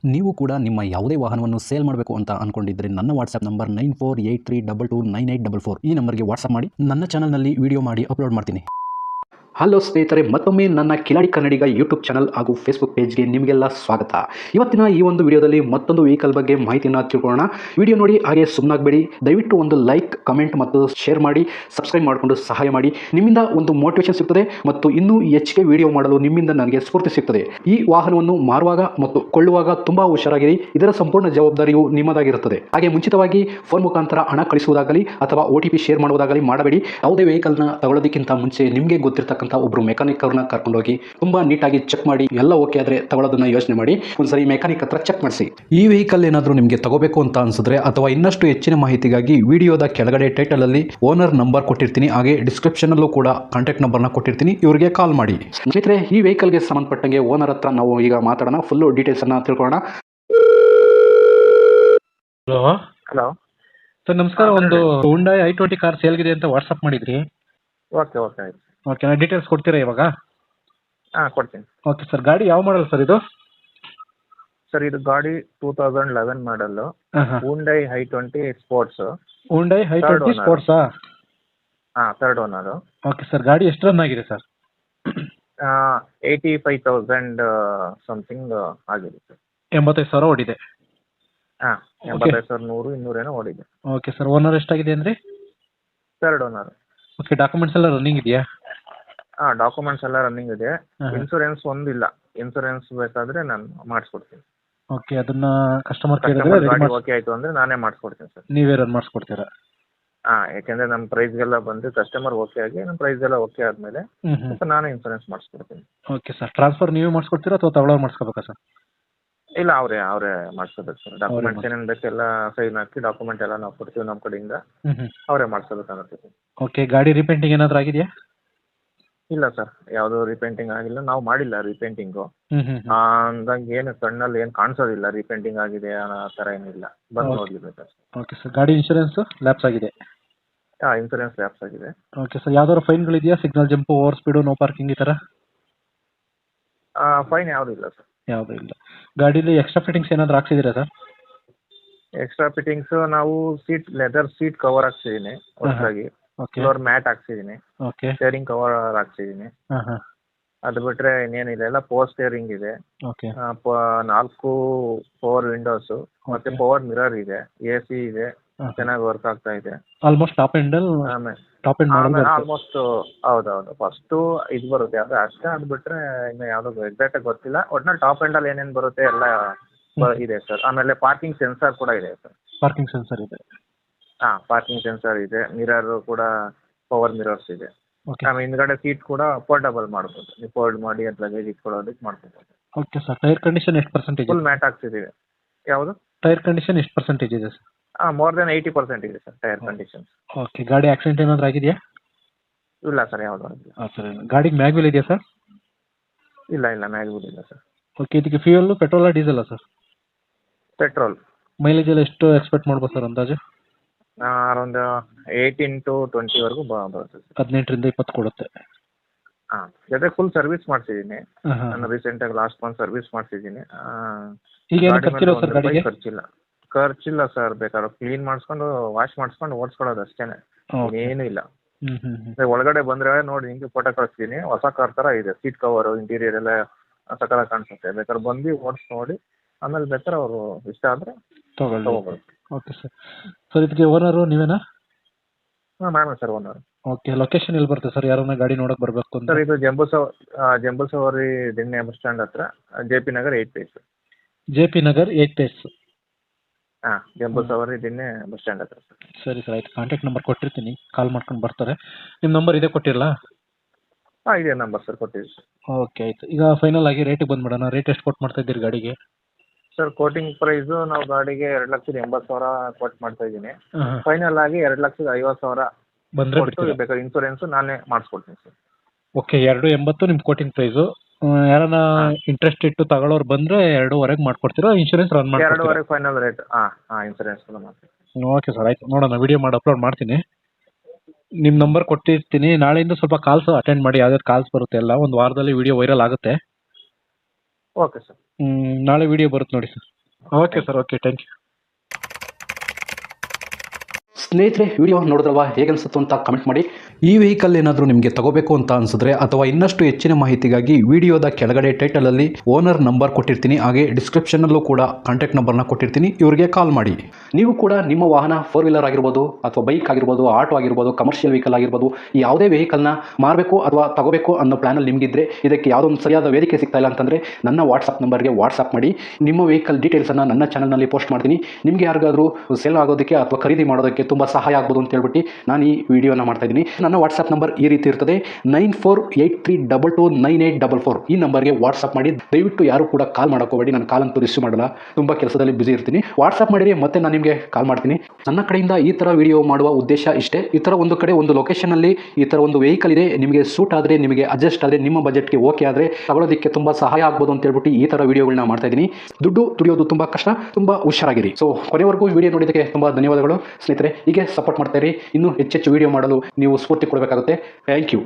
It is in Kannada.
ನೀವು ಕೂಡ ನಿಮ್ಮ ಯಾವುದೇ ವಾಹನವನ್ನು ಸೇಲ್ ಮಾಡಬೇಕು ಅಂತ ಅನ್ಕೊಂಡಿದ್ರೆ ನನ್ನ ವಾಟ್ಸ್ಆಪ್ ನಂಬರ್ 9483229844 ಈ ನಂಬರ್ಗೆ ವಾಟ್ಸ್ಆಪ್ ಮಾಡಿ. ನನ್ನ ಚಾನಲ್ನಲ್ಲಿ ವಿಡಿಯೋ ಮಾಡಿ ಅಪ್ಲೋಡ್ ಮಾಡ್ತೀನಿ. ಹಲೋ ಸ್ನೇಹಿತರೆ, ಮತ್ತೊಮ್ಮೆ ನನ್ನ ಕಿಲಾಡಿ ಕನ್ನಡಿಗ ಯೂಟ್ಯೂಬ್ ಚಾನಲ್ ಹಾಗೂ ಫೇಸ್ಬುಕ್ ಪೇಜ್ಗೆ ನಿಮಗೆಲ್ಲ ಸ್ವಾಗತ. ಇವತ್ತಿನ ಈ ಒಂದು ವಿಡಿಯೋದಲ್ಲಿ ಮತ್ತೊಂದು ವೆಹಿಕಲ್ ಬಗ್ಗೆ ಮಾಹಿತಿಯನ್ನು ತಿಳ್ಕೊಳ್ಳೋಣ. ವಿಡಿಯೋ ನೋಡಿ ಹಾಗೆ ಸುಮ್ಮನಾಗಬೇಡಿ. ದಯವಿಟ್ಟು ಒಂದು ಲೈಕ್, ಕಮೆಂಟ್ ಮತ್ತು ಶೇರ್ ಮಾಡಿ, ಸಬ್ಸ್ಕ್ರೈಬ್ ಮಾಡಿಕೊಂಡು ಸಹಾಯ ಮಾಡಿ. ನಿಮ್ಮಿಂದ ಒಂದು ಮೋಟಿವೇಶನ್ ಸಿಗ್ತದೆ ಮತ್ತು ಇನ್ನೂ ಹೆಚ್ಚಿಗೆ ವಿಡಿಯೋ ಮಾಡಲು ನಿಮ್ಮಿಂದ ನನಗೆ ಸ್ಫೂರ್ತಿ ಸಿಗ್ತದೆ. ಈ ವಾಹನವನ್ನು ಮಾರುವಾಗ ಮತ್ತು ಕೊಳ್ಳುವಾಗ ತುಂಬಾ ಹುಷಾರಾಗಿರಿ. ಇದರ ಸಂಪೂರ್ಣ ಜವಾಬ್ದಾರಿಯು ನಿಮ್ಮದಾಗಿರುತ್ತದೆ. ಹಾಗೆ ಮುಂಚಿತವಾಗಿ ಫೋನ್ ಮುಖಾಂತರ ಹಣ ಕಳಿಸುವುದಾಗಲಿ ಅಥವಾ OTP ಶೇರ್ ಮಾಡುವುದಾಗಲಿ ಮಾಡಬೇಡಿ. ಯಾವುದೇ ವೆಹಿಕಲ್ನ ತಗೊಳ್ಳೋದಕ್ಕಿಂತ ಮುಂಚೆ ನಿಮಗೆ ಗೊತ್ತಿರತಕ್ಕಂಥ ಒಬ್ರು ಮೆಕ್ಯಾನಿಕ್ ಅವ್ರನ್ನ ಕರ್ಕೊಂಡೋಗಿ ತುಂಬಾ ನೀಟಾಗಿ ಚೆಕ್ ಮಾಡಿ, ಎಲ್ಲ ಓಕೆ ಆದ್ರೆ ತಗೊಳ್ಳೋದನ್ನ ಯೋಚನೆ ಮಾಡಿ. ಒಂದ್ಸರಿ ಮೆಕ್ಯಾನಿಕ್ ಹತ್ರ ಚೆಕ್ ಮಾಡಿಸಿ. ಈ ವೆಹಿಕಲ್ ಏನಾದರೂ ನಿಮಗೆ ತಗೋಬೇಕು ಅಂತ ಅನ್ಸಿದ್ರೆ ಅಥವಾ ಇನ್ನಷ್ಟು ಹೆಚ್ಚಿನ ಮಾಹಿತಿಗಾಗಿ ವಿಡಿಯೋದ ಕೆಳಗಡೆ ಟೈಟಲ್ ಅಲ್ಲಿ ಓನರ್ ನಂಬರ್ ಕೊಟ್ಟಿರ್ತೀನಿ, ಹಾಗೆ ಡಿಸ್ಕ್ರಿಪ್ಷನ್ ಅಲ್ಲೂ ಕೂಡ ಕಾಂಟ್ಯಾಕ್ಟ್ ನಂಬರ್ನ ಕೊಟ್ಟಿರ್ತೀನಿ, ಇವರಿಗೆ ಕಾಲ್ ಮಾಡಿ. ಸ್ನೇಹಿತರೆ, ಈ ವೆಹಿಕಲ್ಗೆ ಸಂಬಂಧಪಟ್ಟಂಗೆ ಓನರ್ ಹತ್ರ ನಾವು ಈಗ ಮಾತಾಡೋಣ. ಫುಲ್ ಡೀಟೇಲ್ಸ್ ಅನ್ನ ತಿಳ್ಕೊಳ್ಳೋಣ. ಹಲೋ ಹಲೋ ಸರ್, ನಮಸ್ಕಾರ. ಒಂದು Hyundai i20 ಕಾರ್ ಸೇಲ್ಗಿದೆ ಅಂತ ವಾಟ್ಸಪ್ ಮಾಡಿದ್ರಿ. ಓಕೆ ಓಕೆ ಆಯ್ತು. ಓಕೆ, ನಾ ಡೀಟೇಲ್ಸ್ ಕೊಡ್ತೀರಾ ಇವಾಗ? ಹಾಂ ಕೊಡ್ತೀನಿ ಓಕೆ ಸರ್. ಗಾಡಿ ಯಾವ ಮಾಡಲ್ ಸರ್ ಇದು? ಸರ್ ಇದು ಗಾಡಿ 2011 ಮಾಡಲ್ಲು, Hyundai i20 sports. Hyundai i20 ಸ್ಪೋರ್ಟ್ಸಾ? ಹಾಂ, ಥರ್ಡ್ ಓನರು. Okay sir. ಗಾಡಿ ಎಷ್ಟು ರನ್ ಆಗಿದೆ ಸರ್? 85,000 ಸಮಥಿಂಗ್ ಆಗಿದೆ ಸರ್. 85,000 ಓಡಿದೆ. ಹಾಂ, 85,100 200 ಓಡಿದೆ. Okay sir. ಓನರ್ ಎಷ್ಟಾಗಿದೆ ಅಂದರೆ? Third owner. ಓಕೆ, ಡಾಕ್ಯುಮೆಂಟ್ಸ್ ಎಲ್ಲ ರನ್ನಿಂಗ್ ಇದೆಯಾ? ಹಾಂ, ಡಾಕ್ಯುಮೆಂಟ್ಸ್ ಎಲ್ಲ ರನ್ನಿಂಗ್ ಇದೆ. ಇನ್ಸೂರೆನ್ಸ್ ಒಂದಿಲ್ಲ. ಇನ್ಸೂರೆನ್ಸ್ ಬೇಕಾದರೆ ನಾನು ಮಾಡಿಸ್ಕೊಡ್ತೀನಿ. ಓಕೆ, ಅದನ್ನ ಕಸ್ಟಮರ್ ಕೇಳಿದ್ರೆ ಗಾಡಿ ಓಕೆ ಆಯಿತು ಅಂದರೆ ನಾನೇ ಮಾಡಿಸ್ಕೊಡ್ತೀನಿ ಸರ್. ನೀವೇ ರನ್ ಮಾಡಿಸ್ಕೊಡ್ತೀರಾ? ಹಾಂ, ಯಾಕೆಂದರೆ ನಮ್ಮ ಪ್ರೈಸ್ಗೆಲ್ಲ ಬಂದು ಕಸ್ಟಮರ್ ಓಕೆ ಆಗಿ ನಮ್ಮ ಪ್ರೈಸ್ಗೆಲ್ಲ ಓಕೆ ಆದಮೇಲೆ ನಾನೇ ಇನ್ಸೂರೆನ್ಸ್ ಮಾಡಿಸ್ಕೊಡ್ತೀನಿ. Okay sir. ಟ್ರಾನ್ಸ್ಫರ್ ನೀವೇ ಮಾಡಿಸ್ಕೊಡ್ತೀರಾ ಅಥವಾ ತಗೊಳ್ಳೋರು ಮಾಡಿಸ್ಕೋಬೇಕಾ ಸರ್? ಇಲ್ಲ, ಅವರೇ ಮಾಡಿಸ್ಕೋಬೇಕು ಸರ್. ಡಾಕ್ಯುಮೆಂಟ್ಸ್ ಏನೇನು ಬೇಕು ಎಲ್ಲ ಸೈನ್ ಹಾಕಿ ಡಾಕ್ಯುಮೆಂಟ್ ಎಲ್ಲ ನಾವು ಕೊಡ್ತೀವಿ ನಮ್ಮ ಕಡೆಯಿಂದ. ಅವರೇ ಮಾಡಿಸ್ಕೋಬೇಕಾಗುತ್ತೆ. ಓಕೆ, ಗಾಡಿ ರೀಪೇಂಟಿಂಗ್ ಏನಾದರೂ ಆಗಿದೆಯಾ? ಇಲ್ಲ ಸರ್, ಯಾವುದು ರೀಪೇಂಟಿಂಗ್ ಆಗಿಲ್ಲ. ನಾವು ಮಾಡಿಲ್ಲ ರೀಪೇಂಟಿಂಗು. ಅಂದಂಗೆ ಏನು ಕಣ್ಣಲ್ಲಿ ಏನು ಕಾಣಿಸೋದಿಲ್ಲ ರೀಪೇಂಟಿಂಗ್ ಆಗಿದೆ ಆ ಥರ ಏನಿಲ್ಲ. ಬಂದು ನೋಡಲಿಬೇಕು. Okay sir. ಗಾಡಿ ಇನ್ಶೂರೆನ್ಸ್ ಲ್ಯಾಪ್ಸ್ ಆಗಿದೆ? ಹಾಂ, ಇನ್ಸೂರೆನ್ಸ್ ಲ್ಯಾಪ್ಸ್ ಆಗಿದೆ. Okay sir. ಯಾವ್ದಾದ್ರು ಫೈನ್ಗಳಿದೆಯಾ? Signal jump, over speed, no parking ಈ ಥರ? ಫೈನ್ ಯಾವುದೂ ಇಲ್ಲ ಸರ್. ಯಾವುದೂ ಇಲ್ಲ. ಗಾಡೀಲಿ ಎಕ್ಸ್ಟ್ರಾ ಫಿಟ್ಟಿಂಗ್ಸ್ ಏನಾದರೂ ಹಾಕ್ಸಿದ್ದೀರಾ ಸರ್? ಎಕ್ಸ್ಟ್ರಾ ಫಿಟ್ಟಿಂಗ್ಸ್ ನಾವು ಲೆದರ್ ಸೀಟ್ ಕವರ್ ಹಾಕ್ಸಿದ್ದೀನಿ ಹೊಸದಾಗಿ. ಫ್ಲೋರ್ ಮ್ಯಾಟ್ ಹಾಕ್ಸಿದ್ದೀನಿ. ಓಕೆ. ಸ್ಟೇರಿಂಗ್ ಕವರ್ ಹಾಕ್ಸಿದ್ದೀನಿ. ಅದು ಬಿಟ್ಟರೆ ಇನ್ನೇನಿಲ್ಲ, ಎಲ್ಲ ಪವರ್ ಸ್ಟೇರಿಂಗ್ ಇದೆ. ಓಕೆ. 4 ಪವರ್ ವಿಂಡೋಸು ಮತ್ತೆ ಪವರ್ ಮಿರರ್ ಇದೆ. AC ಇದೆ, ಚೆನ್ನಾಗಿ ವರ್ಕ್ ಆಗ್ತಾ ಇದೆ. Almost top end model. Almost ಹೌದೌದು. ಫಸ್ಟು ಇದು ಬರುತ್ತೆ ಅದು ಅಷ್ಟೇ. ಅದು ಬಿಟ್ಟರೆ ಇನ್ನು ಯಾವುದೋ ಎಕ್ಸಾಕ್ಟ್ ಆಗಿ ಗೊತ್ತಿಲ್ಲ. ಒಟ್ನಲ್ಲಿ ಟಾಪ್ ಎಂಡಲ್ಲಿ ಏನೇನು ಬರುತ್ತೆ ಎಲ್ಲ ಇದೆ ಸರ್. ಆಮೇಲೆ ಪಾರ್ಕಿಂಗ್ ಸೆನ್ಸರ್ ಕೂಡ ಇದೆ ಸರ್. ಪಾರ್ಕಿಂಗ್ ಸೆನ್ಸರ್ ಇದೆ? ಹಾಂ, ಪಾರ್ಕಿಂಗ್ ಸೆನ್ಸರ್ ಇದೆ. ಮಿರರ್ ಕೂಡ ಪವರ್ ಮಿರರ್ಸ್ ಇದೆ. ಓಕೆ. ಆಮೇಲೆ ಹಿಂದ್ಗಡೆ ಸೀಟ್ ಕೂಡ ಫೋಲ್ಡಬಲ್ ಮಾಡ್ಬೋದು. ನೀವು ಫೋಲ್ಡ್ ಮಾಡಿ ಅದು ಲಗೇಜ್ ಇಟ್ಕೊಳ್ಳೋದಕ್ಕೆ ಮಾಡ್ಬೋದು. Okay sir. ಟೈರ್ ಕಂಡೀಷನ್ ಎಷ್ಟು ಪರ್ಸೆಂಟೇಜ್? ಫುಲ್ ಮ್ಯಾಟ್ ಹಾಕ್ಸಿದ್ದೀವಿ. ಯಾವುದು? ಟೈರ್ ಕಂಡೀಷನ್ ಎಷ್ಟು ಪರ್ಸೆಂಟೇಜ್ ಇದೆ ಸರ್? ಹಾಂ, ಮೋರ್ ದೆನ್ 80% ಇದೆ ಸರ್ ಟೈರ್ ಕಂಡೀಷನ್. ಓಕೆ. ಗಾಡಿ ಆಕ್ಸಿಡೆಂಟ್ ಏನಾದರೂ ಆಗಿದೆಯಾ? ಇಲ್ಲ ಸರ್, ಯಾವುದೂ ಆಗಿಲ್ಲ. ಸರ್. ಗಾಡಿಗೆ ಮ್ಯಾಗ್ವಿಲ್ ಇದೆಯಾ ಸರ್? ಇಲ್ಲ ಇಲ್ಲ, ಮ್ಯಾಗ್ವಿಲ್ ಇಲ್ಲ ಸರ್. ಓಕೆ. ಇದಕ್ಕೆ ಫ್ಯೂಯಲ್ ಪೆಟ್ರೋಲಾ ಡೀಸೆಲಾ ಸರ್? ಪೆಟ್ರೋಲ್. ಮೈಲೇಜ್ ಎಲ್ಲ ಎಷ್ಟು ಎಕ್ಸ್ಪೆಕ್ಟ್ ಮಾಡ್ಬೋದು ಸರ್ ಅಂದಾಜು? ಅರೌಂಡ್ 18 to 20 ವರೆಗೂ ಬರುತ್ತೆ ಸರ್. 18ರಿಂದ 20 ಕೊಡುತ್ತೆ. ಹಾಂ, ಜೊತೆ ಫುಲ್ ಸರ್ವಿಸ್ ಮಾಡಿಸಿದ್ದೀನಿ ನಾನು. ರೀಸೆಂಟಾಗಿ ಲಾಸ್ಟ್ ಮಂತ್ ಸರ್ವಿಸ್ ಮಾಡಿಸಿದ್ದೀನಿ. ಈಗ ಏನು ಖರ್ಚಿಲ್ಲ ಸರ್ ಗಾಡಿಗೆ? ಖರ್ಚಿಲ್ಲ ಸರ್. ಬೇಕಾದ್ರೆ ಕ್ಲೀನ್ ಮಾಡಿಸ್ಕೊಂಡು ವಾಶ್ ಮಾಡಿಸ್ಕೊಂಡು ಓಡಿಸ್ಕೊಳ್ಳೋದು ಅಷ್ಟೇ, ಏನೂ ಇಲ್ಲ. ಒಳಗಡೆ ಬಂದರೆ ನೋಡಿ, ಹಿಂಗೆ ಫೋಟೋ ಕಳಿಸ್ತೀನಿ. ಹೊಸ ಕಾರ್ ಥರ ಇದೆ. ಸೀಟ್ ಕವರು, ಇಂಟೀರಿಯರ್ ಎಲ್ಲ ಸಕಲ ಕಾಣಿಸುತ್ತೆ. ಬೇಕಾದ್ರೆ ಬಂದು ಓಡಿಸಿ ನೋಡಿ, ಆಮೇಲೆ ಬೇಕಾದ್ರೆ ಅವರು ಇಷ್ಟ ಆದರೆ ತಗೋಬೋದು. Okay sir. ಸರ್, ಇದಕ್ಕೆ ಓನರು ನೀವೇನಾ? ಹಾಂ, ನಾನೇ ಸರ್ ಓನರ್. ಓಕೆ. ಲೊಕೇಶನ್ ಎಲ್ಲಿ ಬರುತ್ತೆ ಸರ್? ಯಾರನ್ನ ಗಾಡಿ ನೋಡೋಕೆ ಬರಬೇಕು ಅಂತ? ಸರ್, ಇದು ಜಂಬೂ ಸವಾರಿ ದಿಣ್ಣೆ ಬಸ್ ಸ್ಟ್ಯಾಂಡ್ ಹತ್ರ, JP Nagar 8 phase. JP Nagar 8 phase. ಹಾಂ, ಜಂಬೂ ಸವಾರಿ ದಿಣ್ಣೆ ಬಸ್ ಸ್ಟ್ಯಾಂಡ್ ಹತ್ರ ಸರ್. ಸರಿ ಸರ್, ಆಯ್ತು. ಕಾಂಟ್ಯಾಕ್ಟ್ ನಂಬರ್ ಕೊಟ್ಟಿರ್ತೀನಿ, ಕಾಲ್ ಮಾಡ್ಕೊಂಡು ಬರ್ತಾರೆ. ನಿಮ್ಮ ನಂಬರ್ ಇದೇ ಕೊಟ್ಟಿರಲ್ಲ? ಹಾಂ, ಇದೇ ನಂಬರ್ ಸರ್, ಕೊಟ್ಟಿದ್ದೀವಿ ಸರ್. ಓಕೆ, ಆಯಿತು. ಈಗ ಫೈನಲ್ ಆಗಿ ರೇಟಿಗೆ ಬಂದ್ಬಿಡೋಣ. ರೇಟ್ ಎಷ್ಟು ಕೊಟ್ಟು ಮಾಡ್ತಾ ಇದ್ದೀರಿ ಗಾಡಿಗೆ? ಸರ್, ಕೋಟಿಂಗ್ ಪ್ರೈಸು ನಾವು ಗಾಡಿಗೆ 2,80,000 ಕೊಟ್ಟು ಮಾಡ್ತಾ ಇದ್ದೀನಿ. ಫೈನಲ್ ಆಗಿ 2,50,000 ಬಂದರೆ ಬೇಕಾದ್ರೆ ಇನ್ಸೂರೆನ್ಸ್ ನಾನೇ ಮಾಡಿಸ್ಕೊಡ್ತೀನಿ ಸರ್. ಓಕೆ. 2,80 ನಿಮ್ಮ ಕೋಟಿಂಗ್ ಪ್ರೈಸು. ಯಾರನ್ನ ಇಂಟ್ರೆಸ್ಟ್ ಇಟ್ಟು ತಗೊಳ್ಳೋರು ಬಂದರೆ 2.5 ಮಾಡ್ಕೊಡ್ತೀರಾ? ಇನ್ಶೂರೆನ್ಸ್ ರನ್ ಮಾಡಿ 2.5 ಫೈನಲ್ ರೇಟ್. ಹಾಂ, ಇನ್ಸೂರೆನ್ಸ್ ಕೂಡ ಮಾಡ್ತೀನಿ. ಓಕೆ ಸರ್, ಆಯಿತು. ನೋಡೋಣ, ವಿಡಿಯೋ ಮಾಡಿ ಅಪ್ಲೋಡ್ ಮಾಡ್ತೀನಿ. ನಿಮ್ಮ ನಂಬರ್ ಕೊಟ್ಟಿರ್ತೀನಿ. ನಾಳೆಯಿಂದ ಸ್ವಲ್ಪ ಕಾಲ್ಸ್ ಅಟೆಂಡ್ ಮಾಡಿ. ಯಾವ್ದಾದ್ರು ಕಾಲ್ಸ್ ಬರುತ್ತೆ ಎಲ್ಲ. ಒಂದು ವಾರದಲ್ಲಿ ವಿಡಿಯೋ ವೈರಲ್ ಆಗುತ್ತೆ. Okay sir. ನಾಳೆ ವಿಡಿಯೋ ಬರುತ್ತೆ ನೋಡಿ ಸರ್. Okay sir, okay, thank you. ಸ್ನೇಹಿತರೆ, ವಿಡಿಯೋ ನೋಡಿದ್ರಲ್ವಾ, ಹೇಗನ್ಸುತ್ತು ಅಂತ ಕಮೆಂಟ್ ಮಾಡಿ. ಈ ವೆಹಿಕಲ್ ಏನಾದರೂ ನಿಮಗೆ ತಗೋಬೇಕು ಅಂತ ಅನಿಸಿದ್ರೆ ಅಥವಾ ಇನ್ನಷ್ಟು ಹೆಚ್ಚಿನ ಮಾಹಿತಿಗಾಗಿ ವಿಡಿಯೋದ ಕೆಳಗಡೆ ಟೈಟಲಲ್ಲಿ ಓನರ್ ನಂಬರ್ ಕೊಟ್ಟಿರ್ತೀನಿ, ಹಾಗೆ ಡಿಸ್ಕ್ರಿಪ್ಷನಲ್ಲೂ ಕೂಡ ಕಾಂಟ್ಯಾಕ್ಟ್ ನಂಬರ್ನ ಕೊಟ್ಟಿರ್ತೀನಿ, ಇವರಿಗೆ ಕಾಲ್ ಮಾಡಿ. ನೀವು ಕೂಡ ನಿಮ್ಮ ವಾಹನ 4 ವೀಲರ್ ಆಗಿರ್ಬೋದು ಅಥವಾ ಬೈಕ್ ಆಗಿರ್ಬೋದು, ಆಟೋ ಆಗಿರ್ಬೋದು, ಕಮರ್ಷಿಯಲ್ ವೆಹಿಕಲ್ ಆಗಿರ್ಬೋದು, ಯಾವುದೇ ವೆಹಿಕಲ್ನ ಮಾರಬೇಕು ಅಥವಾ ತಗೋಬೇಕು ಅನ್ನೋ ಪ್ಲಾನಲ್ಲಿ ನಿಮಗಿದ್ರೆ, ಇದಕ್ಕೆ ಯಾವುದೋ ಒಂದು ಸರಿಯಾದ ವೇದಿಕೆ ಸಿಗ್ತಾ ಇಲ್ಲ ಅಂತಂದರೆ ನನ್ನ ವಾಟ್ಸಪ್ ನಂಬರ್ಗೆ ವಾಟ್ಸಪ್ ಮಾಡಿ. ನಿಮ್ಮ ವೆಹಿಕಲ್ ಡೀಟೇಲ್ಸನ್ನು ನನ್ನ ಚಾನಲ್ನಲ್ಲಿ ಪೋಸ್ಟ್ ಮಾಡ್ತೀನಿ. ನಿಮಗೆ ಯಾರಿಗಾದರೂ ಸೇಲ್ ಆಗೋದಕ್ಕೆ ಅಥವಾ ಖರೀದಿ ಮಾಡೋದಕ್ಕೆ ತುಂಬ ಸಹಾಯ ಆಗ್ಬೋದು ಅಂತ ಹೇಳ್ಬಿಟ್ಟು ನಾನು ಈ ವಿಡಿಯೋನ ಮಾಡ್ತಾ ಇದ್ದೀನಿ. ನನ್ನ ವಾಟ್ಸಪ್ ನಂಬರ್ ಈ ರೀತಿ ಇರ್ತದೆ, 9483229844. ಈ ನಂಬರ್ಗೆ ವಾಟ್ಸಪ್ ಮಾಡಿ. ದಯವಿಟ್ಟು ಯಾರು ಕೂಡ ಕಾಲ್ ಮಾಡೋಕೋಬೇಡಿ, ನಾನು ಕಾಲ್ ಅಂತೂ ರಿಸೀವ್ ಮಾಡಲ್ಲ, ತುಂಬ ಕೆಲಸದಲ್ಲಿ ಬಿಸಿ ಇರ್ತೀನಿ. ವಾಟ್ಸಪ್ ಮಾಡಿರಿ, ಮತ್ತೆ ನಾನು ನಿಮಗೆ ಕಾಲ್ ಮಾಡ್ತೀನಿ. ನನ್ನ ಕಡೆಯಿಂದ ಈ ಥರ ವಿಡಿಯೋ ಮಾಡುವ ಉದ್ದೇಶ ಇಷ್ಟೇ. ಈ ಥರ ಒಂದು ಕಡೆ ಒಂದು ಲೊಕೇಶನಲ್ಲಿ ಈ ಥರ ಒಂದು ವೆಹಿಕಲ್ ಇದೆ, ನಿಮಗೆ ಸೂಟ್ ಆದರೆ, ನಿಮಗೆ ಅಡ್ಜಸ್ಟ್ ಆದರೆ, ನಿಮ್ಮ ಬಜೆಟ್ಗೆ ಓಕೆ ಆದರೆ ತಗೊಳ್ಳೋದಕ್ಕೆ ತುಂಬ ಸಹಾಯ ಆಗ್ಬೋದು ಅಂತ ಹೇಳ್ಬಿಟ್ಟು ಈ ಥರ ವಿಡಿಯೋಗಳನ್ನ ಮಾಡ್ತಾ ಇದ್ದೀನಿ. ದುಡ್ಡು ದುಡಿಯೋದು ತುಂಬ ಕಷ್ಟ, ತುಂಬ ಹುಷಾರಾಗಿರಿ. ಸೊ ಕೊನೆವರೆಗೂ ವಿಡಿಯೋ ನೋಡಿದ್ದಕ್ಕೆ ತುಂಬ ಧನ್ಯವಾದಗಳು ಸ್ನೇಹಿತರೆ. ಹೀಗೆ ಸಪೋರ್ಟ್ ಮಾಡ್ತಾ ಇರಿ. ಇನ್ನೂ ಹೆಚ್ಚೆಚ್ಚು ವಿಡಿಯೋ ಮಾಡಲು ನೀವು ಸ್ಫೂರ್ತಿ ಕೊಡಬೇಕಾಗುತ್ತೆ. Thank you.